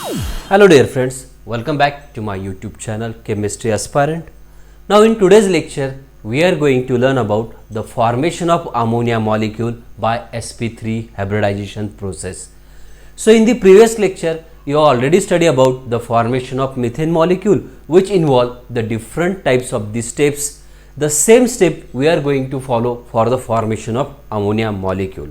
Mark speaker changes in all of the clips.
Speaker 1: Hello dear friends, welcome back to my YouTube channel Chemistry Aspirant. Now in today's lecture, we are going to learn about the formation of ammonia molecule by sp3 hybridization process. So in the previous lecture, you already studied about the formation of methane molecule, which involve the different types of these steps. The same step we are going to follow for the formation of ammonia molecule.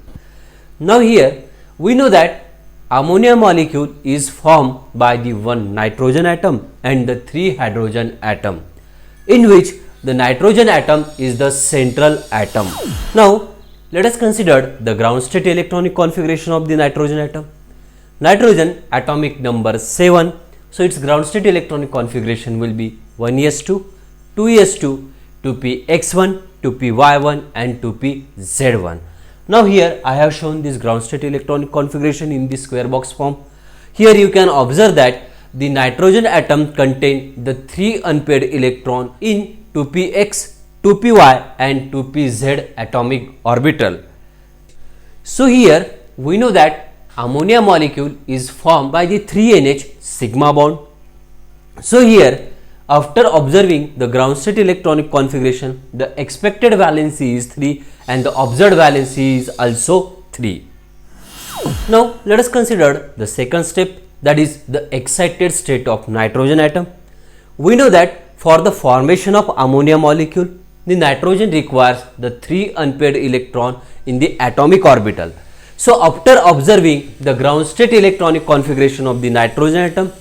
Speaker 1: Now here we know that ammonia molecule is formed by the one nitrogen atom and the three hydrogen atom, in which the nitrogen atom is the central atom. Now let us consider the ground state electronic configuration of the nitrogen atom. Nitrogen atomic number 7, so its ground state electronic configuration will be 1s2, 2s2, 2px1, 2py1 and 2pz1. Now here I have shown this ground state electronic configuration in the square box form. Here you can observe that the nitrogen atom contain the 3 unpaired electron in 2px, 2py and 2pz atomic orbital. So here we know that ammonia molecule is formed by the 3NH sigma bond. So here after observing the ground state electronic configuration, the expected valency is 3 and the observed valency is also 3. Now let us consider the second step, that is the excited state of nitrogen atom. We know that for the formation of ammonia molecule, the nitrogen requires the 3 unpaired electron in the atomic orbital. So after observing the ground state electronic configuration of the nitrogen atom,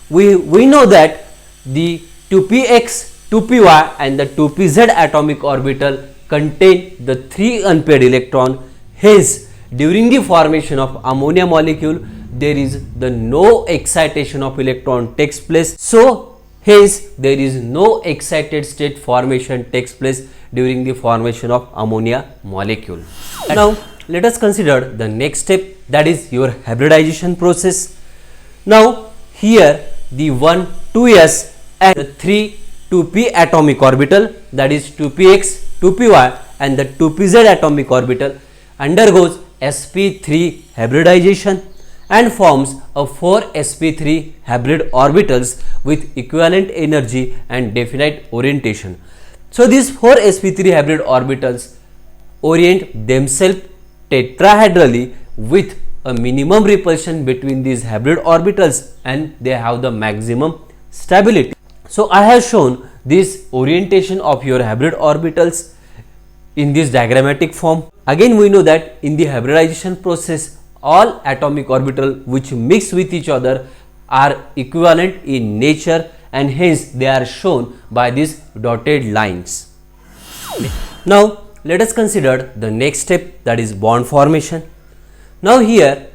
Speaker 1: we know that the 2px, 2py and the 2pz atomic orbital contain the 3 unpaired electron. Hence during the formation of ammonia molecule there is the no excitation of electron takes place. So hence there is no excited state formation takes place during the formation of ammonia molecule. Now let us consider the next step, that is your hybridization process. Now here the 1 2s and the 3 2p atomic orbital, that is 2px, 2py and the 2pz atomic orbital undergoes sp3 hybridization and forms a 4 sp3 hybrid orbitals with equivalent energy and definite orientation. So these 4 sp3 hybrid orbitals orient themselves tetrahedrally with a minimum repulsion between these hybrid orbitals and they have the maximum stability. So I have shown this orientation of your hybrid orbitals in this diagrammatic form. Again we know that in the hybridization process all atomic orbital which mix with each other are equivalent in nature and hence they are shown by these dotted lines. Now let us consider the next step, that is bond formation. Now here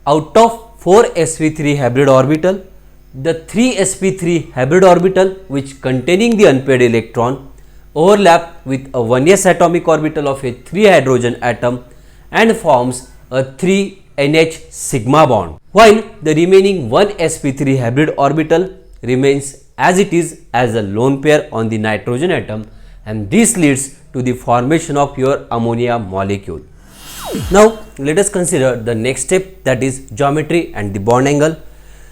Speaker 1: out of 4 sp3 hybrid orbital, the 3 sp3 hybrid orbital which containing the unpaired electron overlap with a 1s atomic orbital of a 3 hydrogen atom and forms a 3NH sigma bond, while the remaining 1 sp3 hybrid orbital remains as it is as a lone pair on the nitrogen atom, and this leads to the formation of your ammonia molecule. Now let us consider the next step, that is geometry and the bond angle.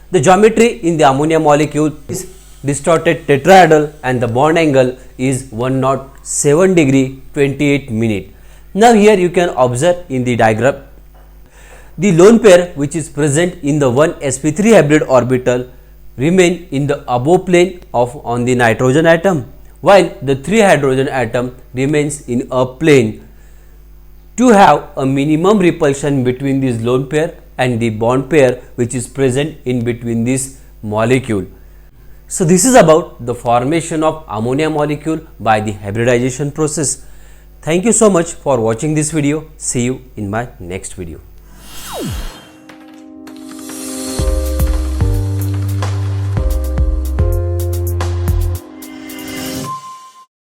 Speaker 1: The geometry in the ammonia molecule is distorted tetrahedral and the bond angle is 107 degree 28 minute. Now here you can observe in the diagram the lone pair which is present in the 1 sp3 hybrid orbital remain in the above plane of on the nitrogen atom, while the 3 hydrogen atom remains in a plane to have a minimum repulsion between this lone pair and the bond pair which is present in between this molecule. So this is about the formation of ammonia molecule by the hybridization process. Thank you so much for watching this video. See you in my next video.